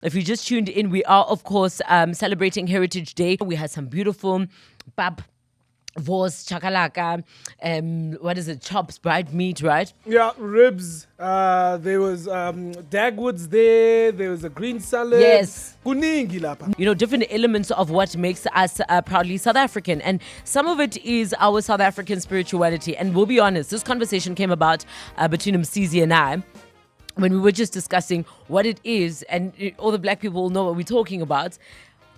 If you just tuned in, we are, of course, celebrating Heritage Day. We had some beautiful bab, vos, chakalaka, what is it, chops, dried meat, right? Yeah, ribs. There was dagwoods there. There was a green salad. Yes. Kuningi lapha. You know, different elements of what makes us proudly South African. And some of it is our South African spirituality. And we'll be honest, this conversation came about between Msizi and I, when we were just discussing what it is, and all the black people will know what we're talking about.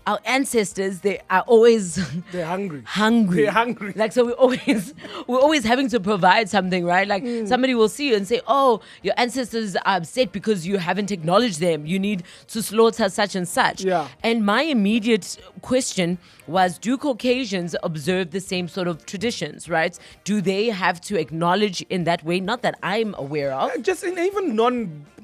Our ancestors, they are always They're hungry. hungry. They're hungry. Like, so we're always having to provide something, right? Like somebody will see you and say, oh, your ancestors are upset because you haven't acknowledged them. You need to slaughter such and such. Yeah. And my immediate question was, do Caucasians observe the same sort of traditions, right? Do they have to acknowledge in that way? Not that I'm aware of. Just even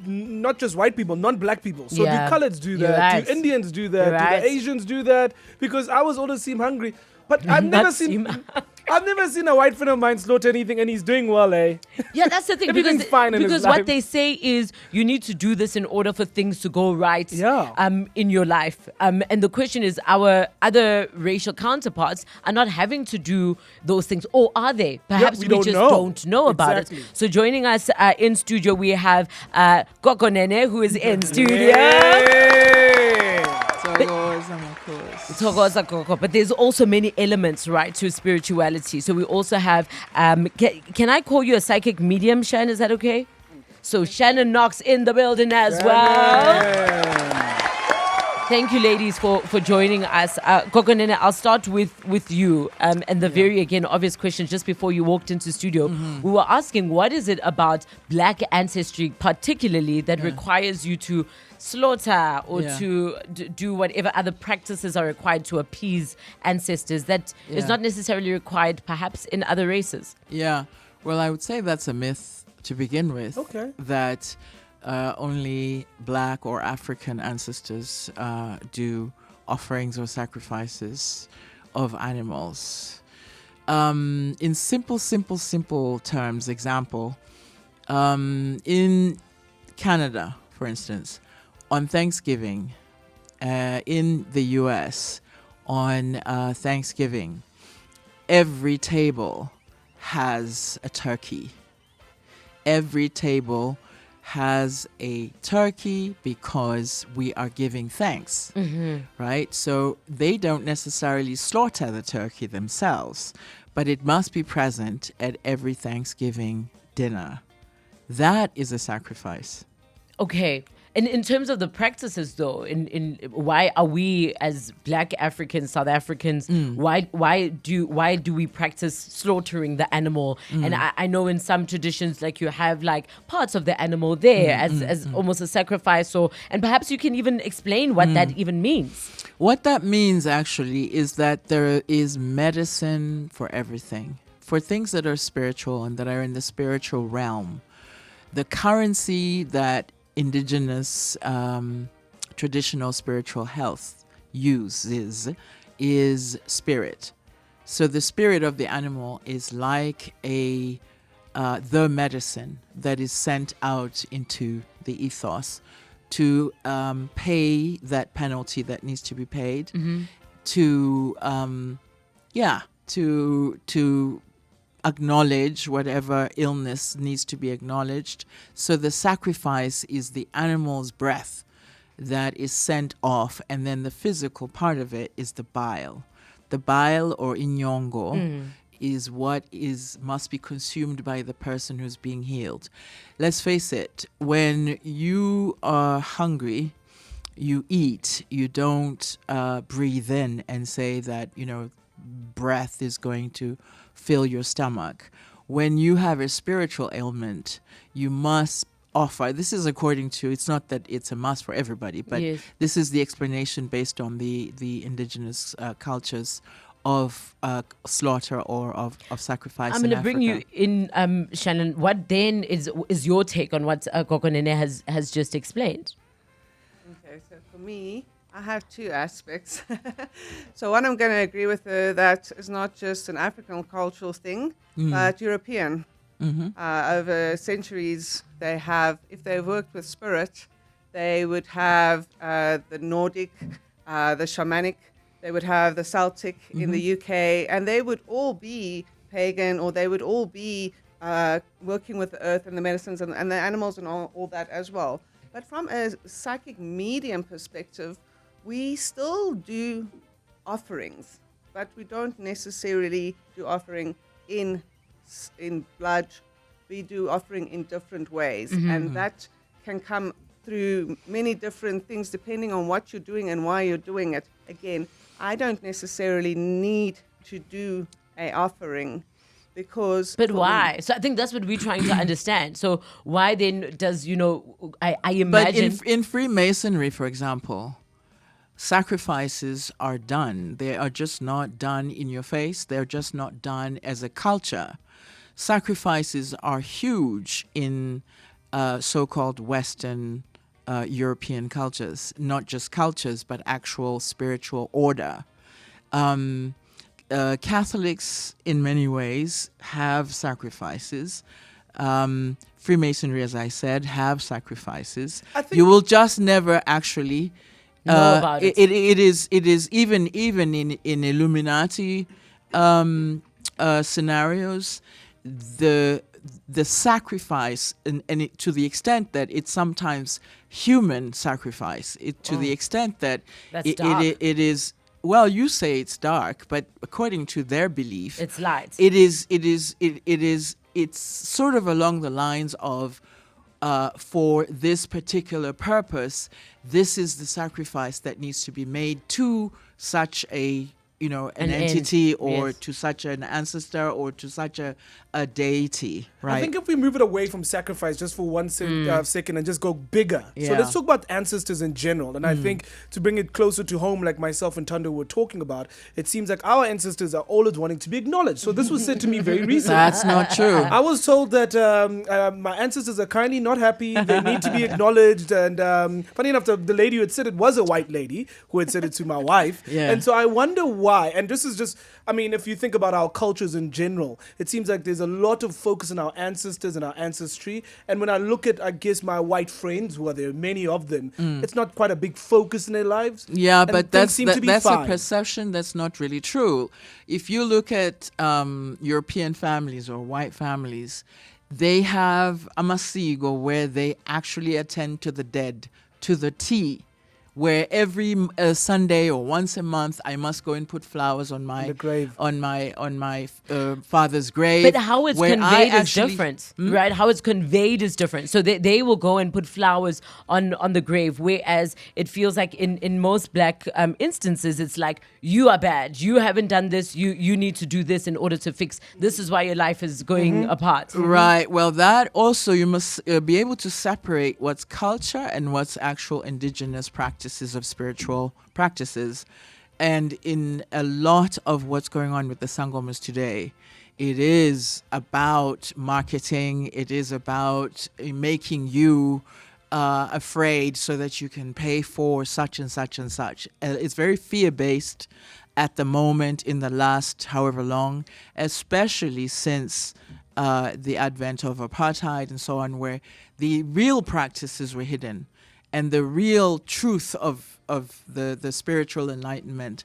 not just white people, non-black people. So Yeah. the colours do You're that. right. Do Indians do that? You're Do right. the Asians do that? Because I was always seem hungry. But I've never seen a white friend of mine slaughter anything, and he's doing well, eh? Yeah, that's the thing. Everything's fine in his because life. what they say is you need to do this in order for things to go right Yeah. in your life. And the question is, our other racial counterparts are not having to do those things, or are they? Perhaps we we don't just know. don't know about Exactly. it. So joining us in studio, we have Gogo Nene, who is in studio. Yay! Thokoza Gogo. But there's also many elements, right, to spirituality. So we also have, can I call you a psychic medium, Shan? Is that okay? So Shannan Knox in the building as well. Thank you, ladies, for joining us. Gogo Nene, I'll start with you. And the very, again, obvious question just before you walked into studio. We were asking, what is it about black ancestry particularly that requires you to slaughter or to do whatever other practices are required to appease ancestors that is not necessarily required perhaps in other races? Yeah. Well, I would say that's a myth to begin with. Okay. That only black or African ancestors do offerings or sacrifices of animals. In simple terms, example, in Canada, for instance, on Thanksgiving, in the US, on Thanksgiving, every table has a turkey. Every table has a turkey because we are giving thanks, right? So they don't necessarily slaughter the turkey themselves, but it must be present at every Thanksgiving dinner. That is a sacrifice. Okay. And in terms of the practices, though, in why are we as Black Africans, South Africans, why do we practice slaughtering the animal? And I know in some traditions, like you have like parts of the animal there as almost a sacrifice, and perhaps you can even explain what that even means. What that means actually is that there is medicine for everything, for things that are spiritual and that are in the spiritual realm. The currency that indigenous traditional spiritual health uses is spirit. So the spirit of the animal is like the medicine that is sent out into the ethos to pay that penalty that needs to be paid, to acknowledge whatever illness needs to be acknowledged. So the sacrifice is the animal's breath that is sent off, and then the physical part of it is the bile. The bile, or inyongo, is what must be consumed by the person who's being healed. Let's face it, when you are hungry, you eat. You don't breathe in and say that, breath is going to fill your stomach. When you have a spiritual ailment, you must offer. This is according to, it's not that it's a must for everybody, but this is the explanation based on the indigenous cultures of slaughter or of sacrifice. I'm going to bring you in, Shannan. What then is your take on what Gogo Nene has just explained? Okay, so for me, I have two aspects. So one, I'm going to agree with her that it's not just an African cultural thing, but European. Over centuries, if they've worked with spirit, They would have the Nordic, the shamanic. They would have the Celtic in the UK, and they would all be pagan, or they would all be working with the earth and the medicines and the animals and all that as well. But from a psychic medium perspective, we still do offerings, but we don't necessarily do offering in blood. We do offering in different ways, and that can come through many different things depending on what you're doing and why you're doing it. Again, I don't necessarily need to do a offering because... But why? So I think that's what we're trying to understand. So why then does, I imagine... But in Freemasonry, for example, sacrifices are done. They are just not done in your face. They're just not done as a culture. Sacrifices are huge in so-called Western European cultures, not just cultures, but actual spiritual order. Catholics, in many ways, have sacrifices. Freemasonry, as I said, have sacrifices. You will just never actually know about it. It is even in Illuminati scenarios, the sacrifice, and to the extent that it's sometimes human sacrifice, to the extent that it is, well, you say it's dark, but according to their belief, it's light. It's sort of along the lines of, for this particular purpose, this is the sacrifice that needs to be made to such an entity, or to such an ancestor, or to such a deity, right? I think if we move it away from sacrifice just for one second and just go bigger. So let's talk about ancestors in general. And I think to bring it closer to home, like myself and Thando were talking about, it seems like our ancestors are always wanting to be acknowledged. So this was said to me very recently. That's not true. I was told that my ancestors are kindly not happy. They need to be acknowledged. And funny enough, the lady who had said it was a white lady who had said it to my wife. Yeah. And so I wonder why. And this is just, if you think about our cultures in general, it seems like there's a lot of focus on our ancestors and our ancestry. And when I look at, I guess, my white friends, who are there, many of them, it's not quite a big focus in their lives. Yeah, and but things that's seem to be a fine. perception that's not really true. If you look at European families or white families, they have a masigo where they actually attend to the dead to the T, where every Sunday or once a month I must go and put flowers on my father's grave. But how it's conveyed is different, right? How it's conveyed is different. So they will go and put flowers on the grave, whereas it feels like in most black instances, it's like, you are bad, you haven't done this, you need to do this in order to fix. This is why your life is going apart. Right. Well, that also, you must be able to separate what's culture and what's actual indigenous practices of spiritual practices. And in a lot of what's going on with the sangomas today, it is about marketing. It is about making you afraid so that you can pay for such and such and such. It's very fear-based at the moment, in the last however long, especially since the advent of apartheid and so on, where the real practices were hidden. And the real truth of the spiritual enlightenment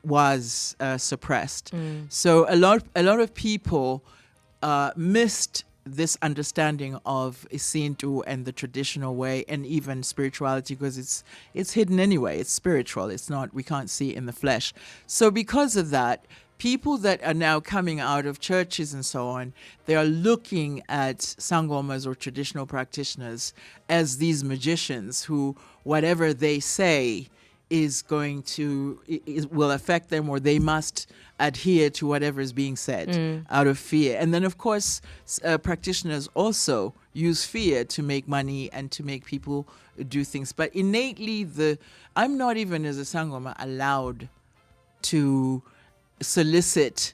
was suppressed. So a lot of people missed this understanding of Isintu and the traditional way, and even spirituality, because it's hidden anyway. It's spiritual. It's not, we can't see it in the flesh. So because of that, people that are now coming out of churches and so on, they are looking at sangomas or traditional practitioners as these magicians who, whatever they say will affect them, or they must adhere to whatever is being said out of fear. And then, of course, practitioners also use fear to make money and to make people do things. But innately, I'm not even as a sangoma allowed to solicit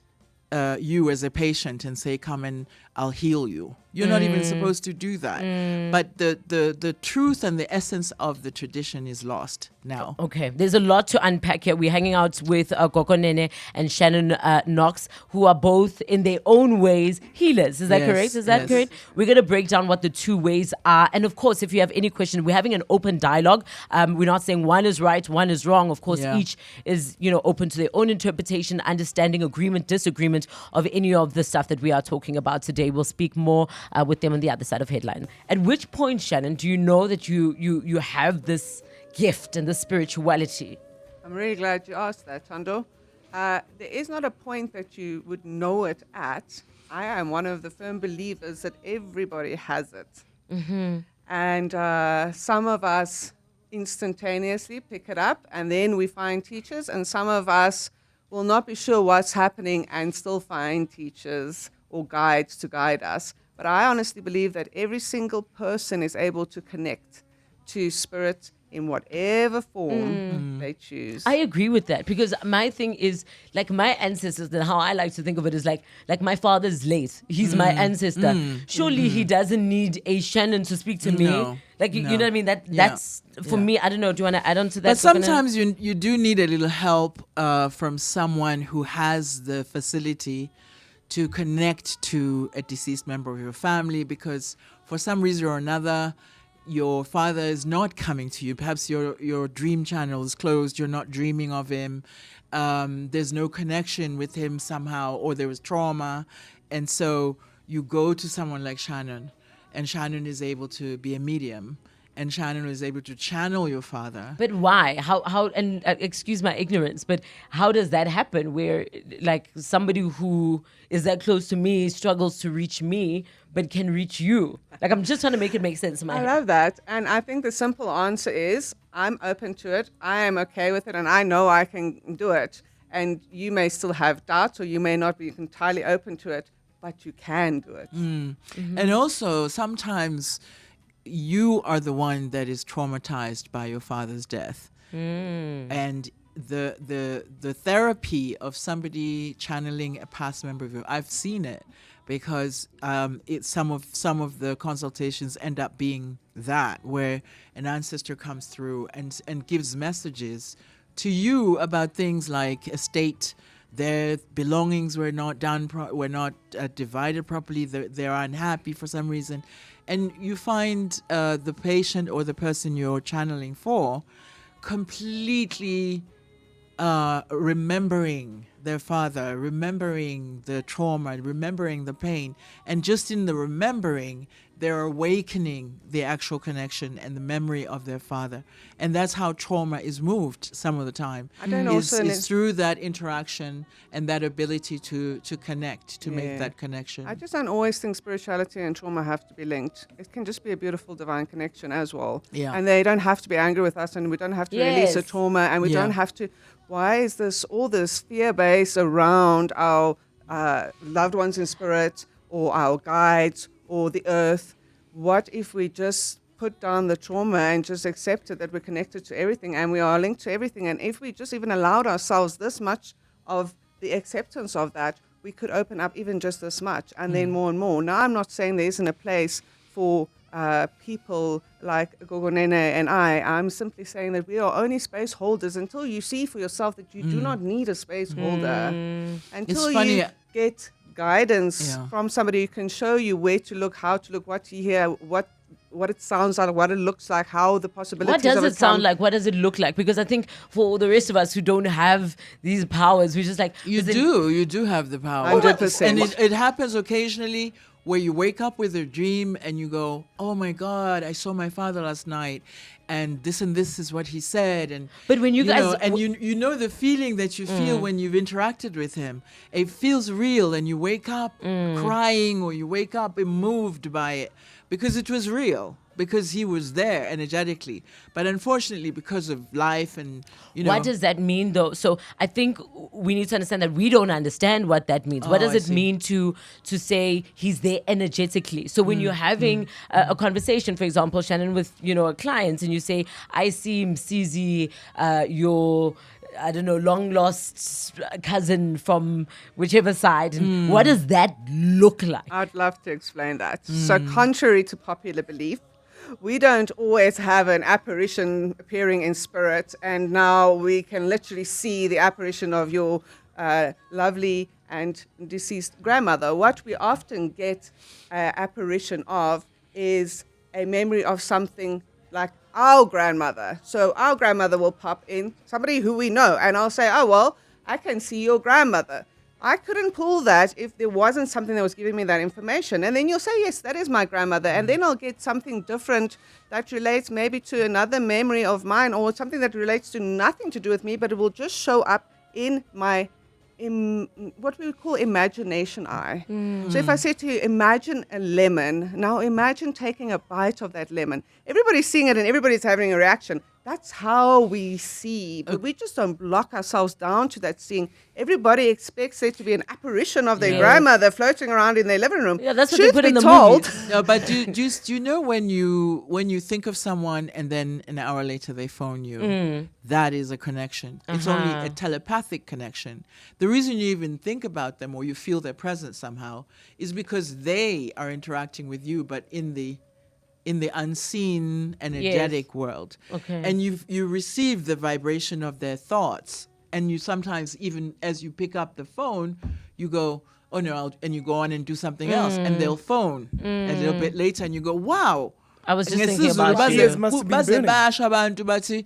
you as a patient and say, come and I'll heal you. You're not even supposed to do that. But the truth and the essence of the tradition is lost now. Okay, there's a lot to unpack here. We're hanging out with Gogo Nene and Shannan Knox, who are both in their own ways healers. Is that Yes, correct? Is that yes. correct? We're going to break down what the two ways are. And of course, if you have any question, we're having an open dialogue. We're not saying one is right, one is wrong. Of course, Yeah. each is, open to their own interpretation, understanding, agreement, disagreement of any of the stuff that we are talking about today. We'll speak more with them on the other side of headline. At which point, Shannan, do you know that you have this gift and this spirituality? I'm really glad you asked that, Thando. There is not a point that you would know it at. I am one of the firm believers that everybody has it. And some of us instantaneously pick it up, and then we find teachers, and some of us will not be sure what's happening and still find teachers or guides to guide us. But I honestly believe that every single person is able to connect to spirit in whatever form they choose. I agree with that, because my thing is, like, my ancestors, and how I like to think of it is like my father's late. He's my ancestor. Surely he doesn't need a Shannan to speak to me. No, Like, you no. know what I mean? That's for me. I don't know. Do you want to add on to that? But sometimes you do need a little help from someone who has the facility to connect to a deceased member of your family, because for some reason or another, your father is not coming to you. Perhaps your dream channel is closed. You're not dreaming of him. There's no connection with him somehow, or there was trauma. And so you go to someone like Shannan, and Shannan is able to be a medium, and Shannan is able to channel your father. But why? How? And excuse my ignorance, but how does that happen? Where, like, somebody who is that close to me struggles to reach me, but can reach you? Like, I'm just trying to make it make sense in my I head. love that. And I think the simple answer is I'm open to it. I am okay with it, and I know I can do it. And you may still have doubts, or you may not be entirely open to it, but you can do it. And also, sometimes you are the one that is traumatized by your father's death. And the therapy of somebody channeling a past member of you, I've seen it, because it's some of the consultations end up being that, where an ancestor comes through and gives messages to you about things like estate. Their belongings were not done, were not divided properly. They're unhappy for some reason, and you find the patient or the person you're channeling for completely remembering their father, remembering the trauma, remembering the pain, and just in the remembering, they're awakening the actual connection and the memory of their father. And that's how trauma is moved some of the time. I don't also is through that interaction and that ability to connect, to make that connection. I just don't always think spirituality and trauma have to be linked. It can just be a beautiful divine connection as well. Yeah. And they don't have to be angry with us, and we don't have to release a Yes. trauma, and we Yeah. don't have to. Why is this all this fear base around our loved ones in spirit, or our guides, or the earth? What if we just put down the trauma and just accepted that we're connected to everything and we are linked to everything? And if we just even allowed ourselves this much of the acceptance of that, we could open up even just this much, and then more and more. Now, I'm not saying there isn't a place for people like Gogo Nene and I'm simply saying that we are only space holders until you see for yourself that you do not need a space holder. Until It's funny, you get guidance Yeah. from somebody who can show you where to look, how to look, what to hear, what it sounds like, what it looks like, how the possibilities What does of it sound come. like? What does it look like? Because I think for the rest of us who don't have these powers, we're just like, You do have the power. 100%. And it happens occasionally where you wake up with a dream and you go, oh my God, I saw my father last night, and this is what he said. And But when you guys- know, and you know the feeling that you feel when you've interacted with him, it feels real, and you wake up crying, or you wake up moved by it because it was real, because he was there energetically. But unfortunately, because of life and What does that mean, though? So I think we need to understand that we don't understand what that means. What Oh, does I it see. mean to say he's there energetically? So when you're having a conversation, for example, Shannan, with a client, and you say, I see Msizi, your I don't know, long lost cousin from whichever side. What does that look like? I'd love to explain that. So, contrary to popular belief, we don't always have an apparition appearing in spirit, and now we can literally see the apparition of your lovely and deceased grandmother. What we often get apparition of is a memory of something like our grandmother. So our grandmother will pop in, somebody who we know, and I'll say, oh, well, I can see your grandmother. I couldn't pull that if there wasn't something that was giving me that information. And then you'll say, yes, that is my grandmother. And then I'll get something different that relates maybe to another memory of mine, or something that relates to nothing to do with me, but it will just show up in my what we would call imagination eye. So if I say to you, imagine a lemon, now imagine taking a bite of that lemon. Everybody's seeing it and everybody's having a reaction. That's how we see, but we just don't block ourselves down to that seeing. Everybody expects there to be an apparition of their grandmother floating around in their living room. Yeah, that's what Truth they put in be the told, movies. No, but do you know when you think of someone and then an hour later they phone you? That is a connection. It's only a telepathic connection. The reason you even think about them or you feel their presence somehow is because they are interacting with you, but in the unseen energetic world. Okay. And you receive the vibration of their thoughts, and you sometimes, even as you pick up the phone, you go, oh no, and you go on and do something else, and they'll phone a little bit later, and you go, wow. I was just thinking about you. Ears must have been burning.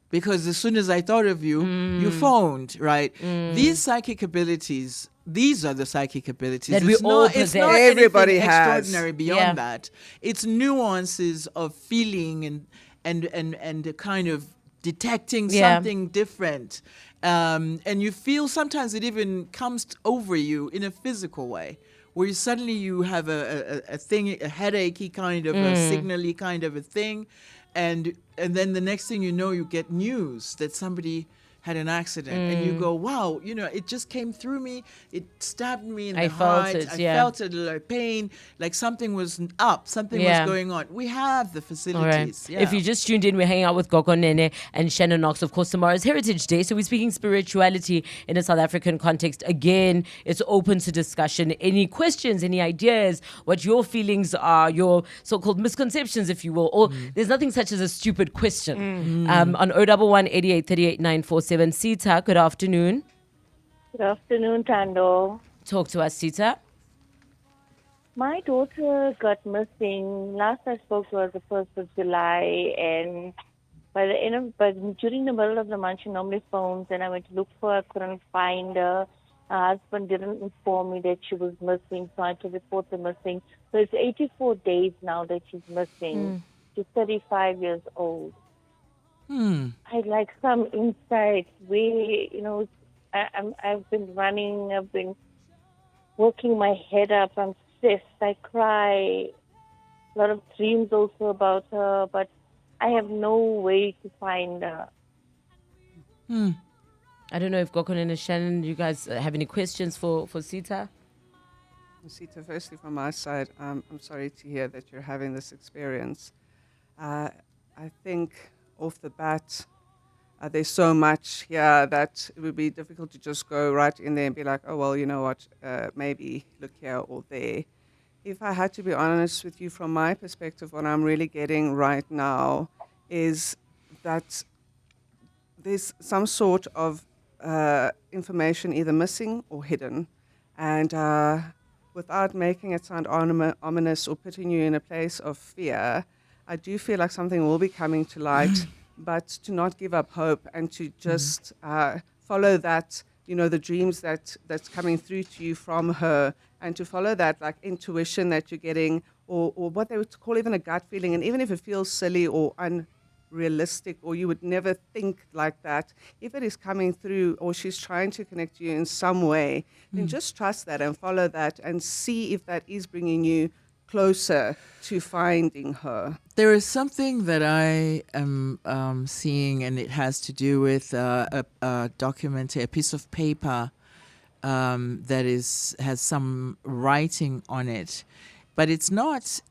Because as soon as I thought of you, you phoned, right? These psychic abilities, these are the psychic abilities. That we all it's possess. not Everybody anything has. extraordinary beyond Yeah. that. It's nuances of feeling and a kind of detecting something different. And you feel sometimes it even comes over you in a physical way, where suddenly you have a thing, a headachy kind of a signally kind of a thing. And then the next thing you know, you get news that somebody had an accident, and you go, wow, it just came through me. It stabbed me in the heart. I felt a little pain, like something was up, something was going on. We have the facilities. Yeah. If you just tuned in, we're hanging out with Gogo Nene and Shannan Knox. Of course, tomorrow is Heritage Day, so we're speaking spirituality in a South African context. Again, it's open to discussion. Any questions, any ideas, what your feelings are, your so-called misconceptions, if you will, or there's nothing such as a stupid question. On 011 88 38 947. Sita, good afternoon. Good afternoon, Thando. Talk to us, Sita. My daughter got missing. Last I spoke to her was the 1st of July, and during the middle of the month, she normally phones, and I went to look for her, couldn't find her. Her husband didn't inform me that she was missing, so I had to report her missing. So it's 84 days now that she's missing. She's 35 years old. I'd like some insight where, I've been running, I've been working my head up, I'm stressed, I cry, a lot of dreams also about her, but I have no way to find her. I don't know if Gogo and Shannon, you guys have any questions for Sita? Sita, firstly from my side, I'm sorry to hear that you're having this experience. I think off the bat, there's so much here that it would be difficult to just go right in there and be like, oh, well, you know what, maybe look here or there. If I had to be honest with you, from my perspective, what I'm really getting right now is that there's some sort of information either missing or hidden. And without making it sound ominous or putting you in a place of fear, I do feel like something will be coming to light, but to not give up hope and to just follow that, the dreams that's coming through to you from her, and to follow that like intuition that you're getting, or what they would call even a gut feeling. And even if it feels silly or unrealistic, or you would never think like that, if it is coming through or she's trying to connect to you in some way, then just trust that and follow that and see if that is bringing you closer to finding her. There is something that I am seeing, and it has to do with a document, a piece of paper that has some writing on it, but it's not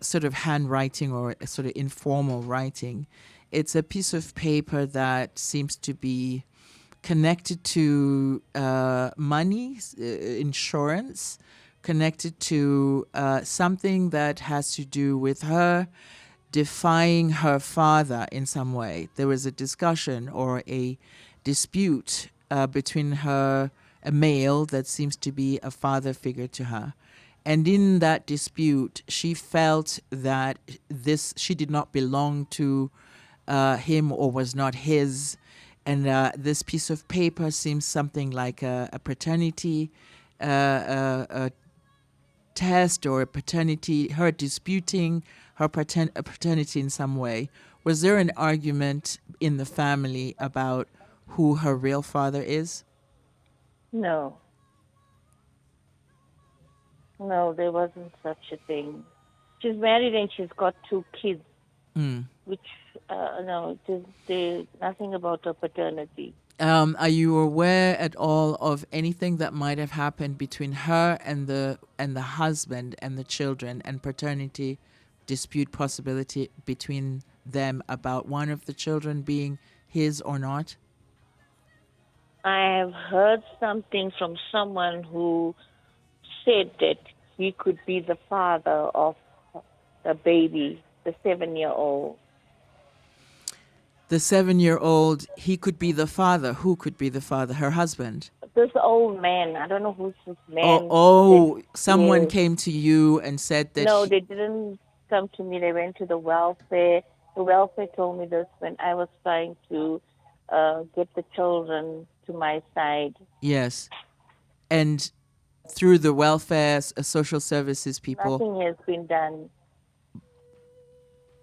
sort of handwriting or a sort of informal writing. It's a piece of paper that seems to be connected to money, insurance, connected to something that has to do with her defying her father in some way. There was a discussion or a dispute between her, a male that seems to be a father figure to her. And in that dispute, she felt that she did not belong to him or was not his. And this piece of paper seems something like a paternity a test or a paternity, her disputing her paternity in some way. Was there an argument in the family about who her real father is? No. No, there wasn't such a thing. She's married and she's got 2 kids, which, no, there's nothing about her paternity. Are you aware at all of anything that might have happened between her and the husband and the children, and paternity dispute possibility between them about one of the children being his or not? I have heard something from someone who said that he could be the father of the baby, the 7-year-old. The 7-year-old, he could be the father. Who could be the father? Her husband? This old man. I don't know who's this man. Someone Yes. came to you and said that... No, they didn't come to me. They went to the welfare. The welfare told me this when I was trying to get the children to my side. Yes. And through the welfare, social services people... Nothing has been done.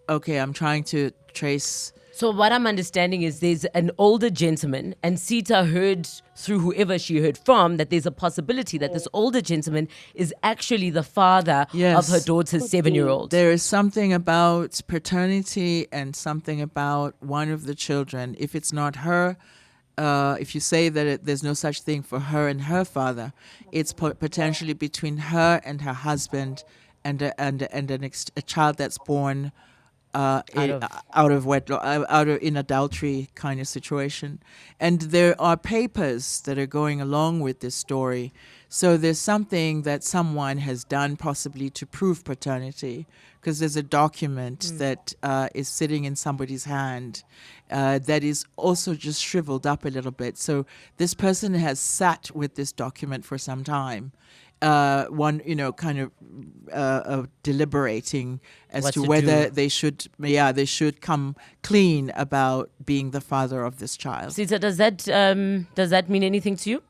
Okay, I'm trying to trace... So what I'm understanding is there's an older gentleman, and Sita heard through whoever she heard from that there's a possibility that this older gentleman is actually the father of her daughter's 7-year-old. There is something about paternity and something about one of the children. If it's not her, if you say that there's no such thing for her and her father, it's potentially between her and her husband and a child that's born out of wedlock, in adultery kind of situation. And there are papers that are going along with this story. So there's something that someone has done possibly to prove paternity, because there's a document that is sitting in somebody's hand that is also just shriveled up a little bit. So this person has sat with this document for some time. Deliberating as to whether they should come clean about being the father of this child. Sita, does that mean anything to you?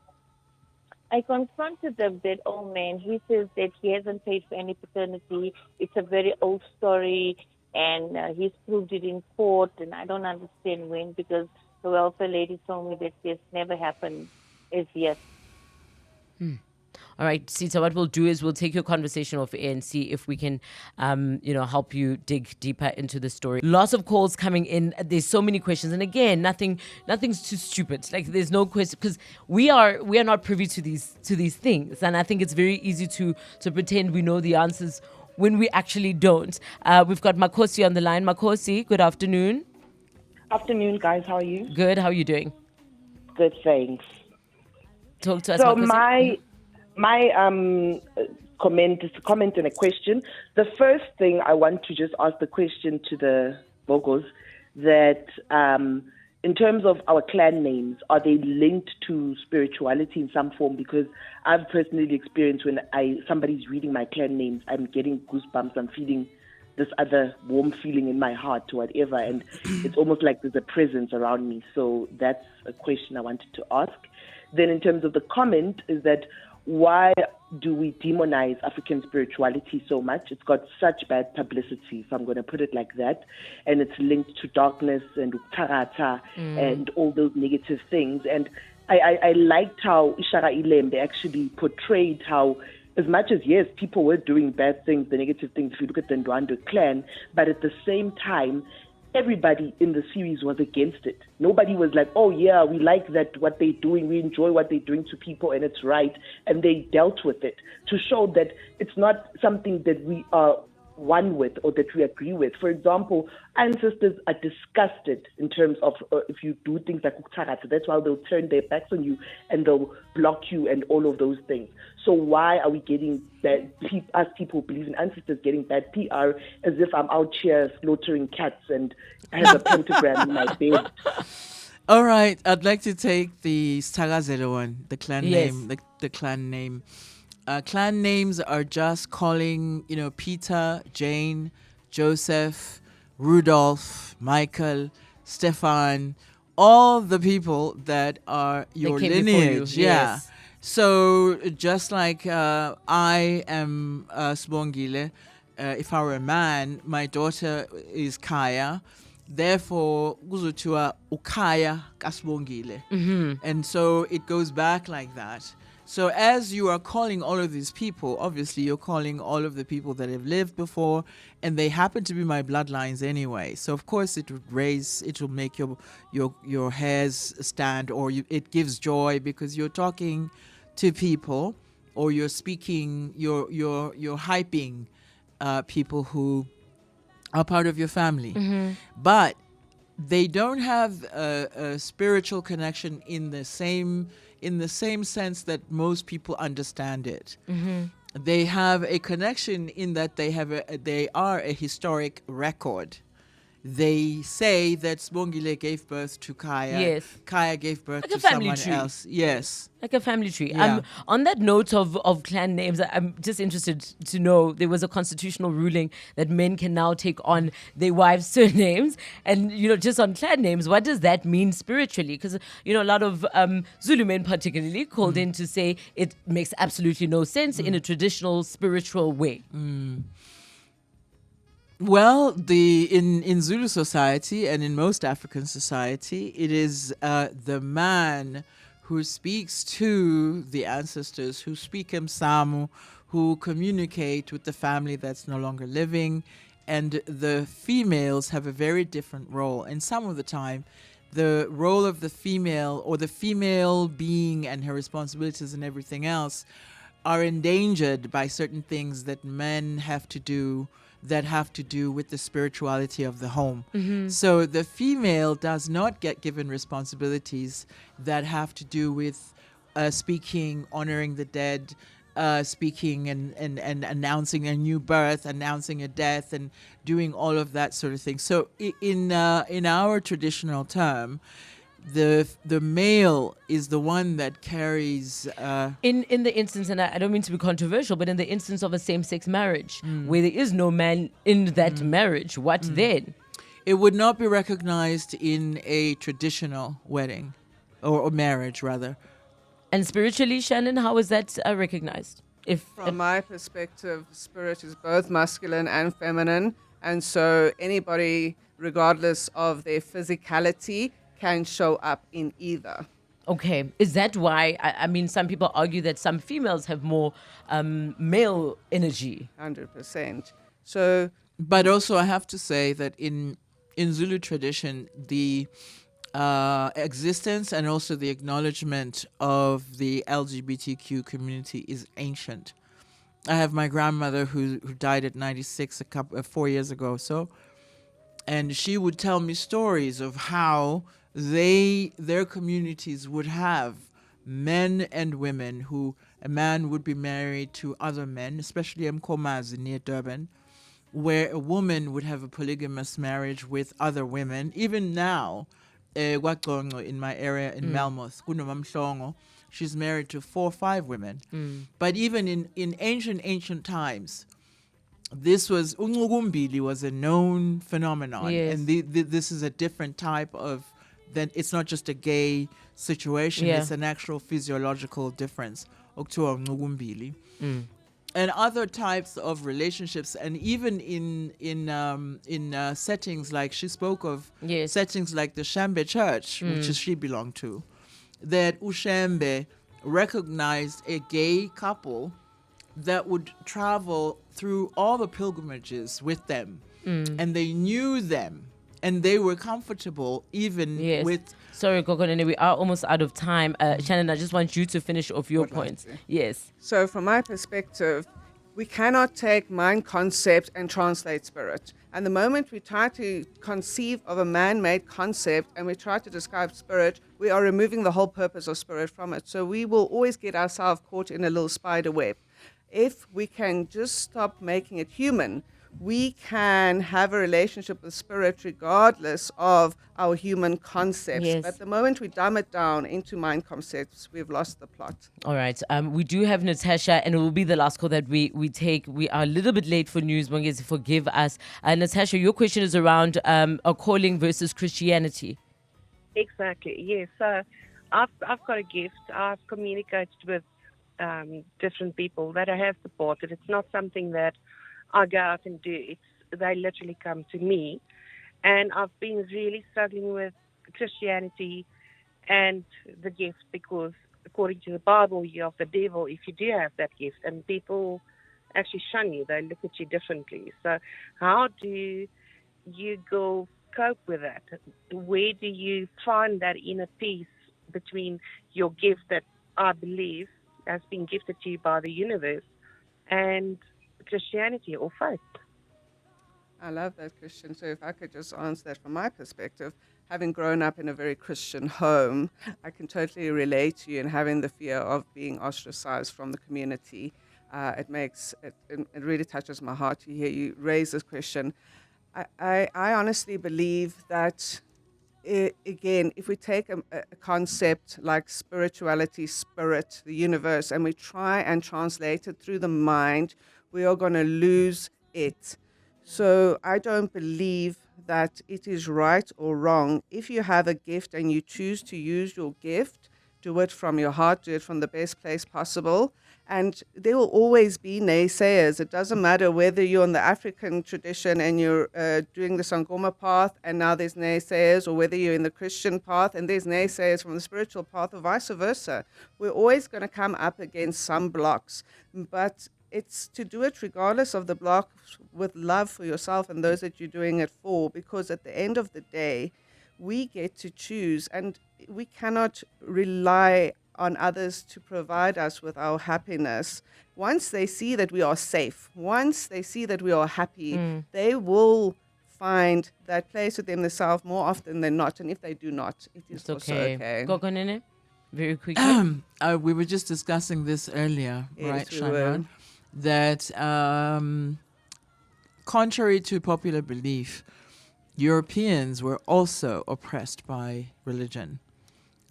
I confronted that old man. He says that he hasn't paid for any paternity. It's a very old story, and he's proved it in court, and I don't understand when, because the welfare lady told me that this never happened as yet. All right, Sita, what we'll do is we'll take your conversation off air and see if we can, help you dig deeper into the story. Lots of calls coming in. There's so many questions. And again, nothing's too stupid. Like, there's no question, because we are not privy to these things. And I think it's very easy to pretend we know the answers when we actually don't. We've got Makosi on the line. Makosi, good afternoon. Afternoon, guys. How are you? Good. How are you doing? Good, thanks. Talk to us, So Makosi. my comment is a comment and a question. The first thing I want to just ask the question to the Gogos, that in terms of our clan names, are they linked to spirituality in some form? Because I've personally experienced when somebody's reading my clan names, I'm getting goosebumps. I'm feeling this other warm feeling in my heart or whatever, and it's almost like there's a presence around me. So that's a question I wanted to ask. Then in terms of the comment is that, why do we demonize African spirituality so much? It's got such bad publicity, if I'm going to put it like that. And it's linked to darkness and tarata and all those negative things. And I liked how Ishara Ilem, they actually portrayed how, as much as, yes, people were doing bad things, the negative things, if you look at the Ndwandwe clan, but at the same time, everybody in the series was against it. Nobody was like, oh yeah, we like that, what they're doing, we enjoy what they're doing to people, and it's right. And they dealt with it to show that it's not something that we are one with or that we agree with. For example, ancestors are disgusted in terms of if you do things like uktarata. That's why they'll turn their backs on you and they'll block you and all of those things. So why are we getting bad, us people who believe in ancestors getting bad PR as if I'm out here slaughtering cats and I have a pentagram in my bed? All right, I'd like to take the Sagazelo one, the clan Yes. name, the clan name. Clan names are just calling, Peter, Jane, Joseph, Rudolph, Michael, Stefan, all the people that are your came before you, lineage. Yeah. yes. So just like I am Sbongile, if I were a man, my daughter is Kaya. Therefore, kuzotiwa ukaya kasbongile. And so it goes back like that. So as you are calling all of these people, obviously you're calling all of the people that have lived before, and they happen to be my bloodlines anyway. So of course it will make your hairs stand, or it gives joy because you're talking to people, or you're speaking, you're hyping people who are part of your family. But they don't have a spiritual connection in the same sense that most people understand it. They have a connection in that they are a historic record. They say that Sbongile gave birth to Kaya. Yes. Kaya gave birth Like a to family someone tree. else. Yes. Like a family tree. Yeah. On that note of clan names, I'm just interested to know, there was a constitutional ruling that men can now take on their wives' surnames. And, just on clan names, what does that mean spiritually? Because, a lot of Zulu men particularly called in to say it makes absolutely no sense in a traditional spiritual way. Well, in Zulu society and in most African society, it is the man who speaks to the ancestors, who speak Msamu, who communicate with the family that's no longer living, and the females have a very different role. And some of the time, the role of the female, or the female being and her responsibilities and everything else, are endangered by certain things that men have to do, that have to do with the spirituality of the home. So the female does not get given responsibilities that have to do with speaking, honoring the dead, speaking and announcing a new birth, announcing a death, and doing all of that sort of thing. So in our traditional term, the male is the one that carries In the instance, and I don't mean to be controversial, but in the instance of a same-sex marriage, where there is no man in that marriage, what then? it would not be recognized in a traditional wedding or marriage rather. And spiritually, Shannon, how is that recognized? From my perspective, spirit is both masculine and feminine. And so anybody, regardless of their physicality, can show up in either. Okay, is that why? I mean, some people argue that some females have more male energy. 100%. So, But also, I have to say that in Zulu tradition, the existence and also the acknowledgement of the LGBTQ community is ancient. I have my grandmother who died at 96 4 years ago or so, and she would tell me stories of how their communities would have men and women who a man would be married to other men, especially Mkomazi near Durban, where a woman would have a polygamous marriage with other women. Even now, in my area in Melmoth, Kunomamhlongo, she's married to 4 or 5 women. But even in ancient times, this was unqugumbili was a known phenomenon, Yes. and this is a different type of. Then it's not just a gay situation; Yeah. it's an actual physiological difference. Okuthiwa unqugumbili. And other types of relationships, and even in settings like she spoke of, Yes. settings like the Shambe Church, which she belonged to, that Ushembe recognized a gay couple that would travel through all the pilgrimages with them, and they knew them, and they were comfortable even Yes. with. Sorry, Gogo Nene, we are almost out of time. Shannon, I just want you to finish off your points. Yes. so from my perspective, we cannot take mind concept and translate spirit. And the moment we try to conceive of a man-made concept and we try to describe spirit, we are removing the whole purpose of spirit from it. So we will always get ourselves caught in a little spider web. If we can just stop making it human, we can have a relationship with spirit regardless of our human concepts. Yes. But the moment we dumb it down into mind concepts, we've lost the plot. All right. We do have Natasha, and it will be the last call that we take. We are a little bit late for news. Mongezi, forgive us. Natasha, your question is around a calling versus Christianity. Exactly. Yes. So I've got a gift. I've communicated with different people that I have supported. It's not something that I go out and do. They literally come to me. And I've been really struggling with Christianity and the gift because according to the Bible, you're of the devil if you do have that gift. And people actually shun you. They look at you differently. So how do you cope with that? Where do you find that inner peace between your gift that I believe has been gifted to you by the universe and Christianity or faith? I love that question. So if I could just answer that from my perspective, having grown up in a very Christian home, I can totally relate to you in having the fear of being ostracized from the community. It really touches my heart to hear you raise this question. I honestly believe that, again, if we take a concept like spirituality, spirit, the universe, and we try and translate it through the mind, we are going to lose it. So I don't believe that it is right or wrong. If you have a gift and you choose to use your gift, do it from your heart, do it from the best place possible. And there will always be naysayers. It doesn't matter whether you're in the African tradition and you're doing the sangoma path and now there's naysayers, or whether you're in the Christian path and there's naysayers from the spiritual path, or vice versa. We're always going to come up against some blocks. But it's to do it regardless of the block, with love for yourself and those that you're doing it for, because at the end of the day, we get to choose, and we cannot rely on others to provide us with our happiness. Once they see that we are safe, once they see that we are happy, they will find that place within themselves more often than not. And if they do not, it is also okay. Gogo Nene, very quickly. We were just discussing this earlier, Yes, right, we Sharman? were. That contrary to popular belief, Europeans were also oppressed by religion.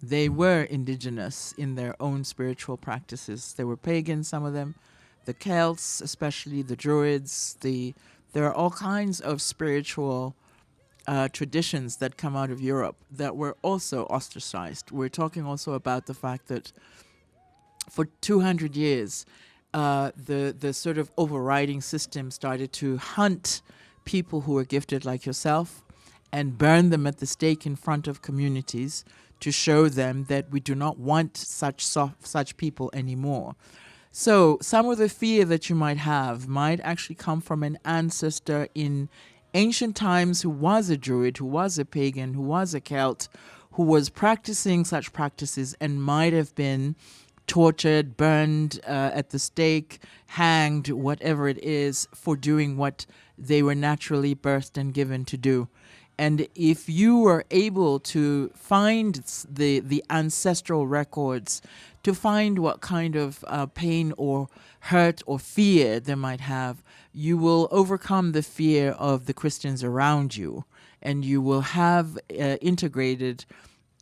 They were indigenous in their own spiritual practices. They were pagan, some of them. The Celts, especially the Druids. There are all kinds of spiritual traditions that come out of Europe that were also ostracized. We're talking also about the fact that for 200 years, the sort of overriding system started to hunt people who were gifted like yourself and burn them at the stake in front of communities to show them that we do not want such people anymore. So some of the fear that you might have might actually come from an ancestor in ancient times who was a Druid, who was a pagan, who was a Celt, who was practicing such practices and might have been tortured, burned at the stake, hanged, whatever it is, for doing what they were naturally birthed and given to do. And if you were able to find the ancestral records, to find what kind of pain or hurt or fear they might have, you will overcome the fear of the Christians around you, and you will have integrated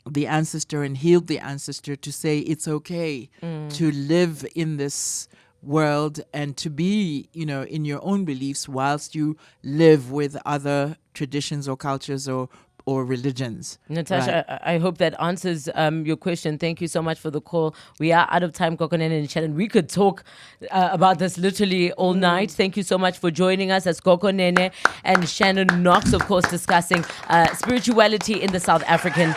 the ancestor and healed the ancestor to say it's okay to live in this world and to be, in your own beliefs whilst you live with other traditions or cultures or religions. Natasha, right. I hope that answers your question. Thank you so much for the call. We are out of time, Gogo Nene and Shannon. We could talk about this literally all night. Thank you so much for joining us as Gogo Nene and Shannon Knox, of course, discussing spirituality in the South African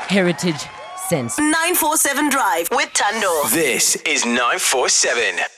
heritage sense. 947 Drive with Thando. This is 947.